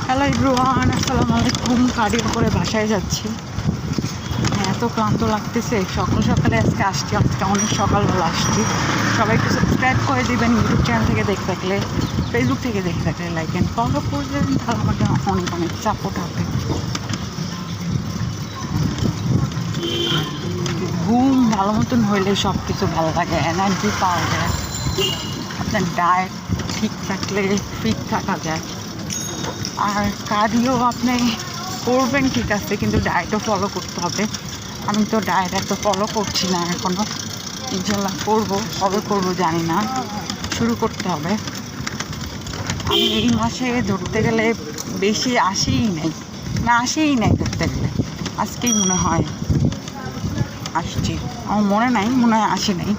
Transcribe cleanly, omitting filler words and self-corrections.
Hello everyone, আসসালামু আলাইকুম। গাড়ির করে বাসায় যাচ্ছি। এত ক্লান্ত লাগতেছে। সকাল সকালে আজকে আসছি, আজকে অনেক সকালবেলা আসছি। সবাই একটু সাবস্ক্রাইব করে দেবেন, ইউটিউব চ্যানেল থেকে দেখে থাকলে, ফেসবুক থেকে দেখে থাকলে লাইক অ্যান্ড ফলো করে দেবেন, তাহলে আমাকে অনেক অনেক সাপোর্ট হবে। ঘুম ভালো মতন হইলে সব কিছু ভালো লাগে, এনার্জি পাওয়া যায়। আপনার ডায়েট ঠিক থাকলে ফিট থাকা যায়। আর কার্ডিও আপনি করবেন ঠিক আছে, কিন্তু ডায়েটও ফলো করতে হবে। আমি তো ডায়েট এত ফলো করছি না এখনও, ইনশাল্লাহ করবো, কবে করবো জানি না, শুরু করতে হবে। আমি এই মাসে ধরতে গেলে বেশি আসেই নাই ধরতে গেলে। আজকেই মনে হয় আসছি, আমার মনে নাই, মনে হয় আসি নাই।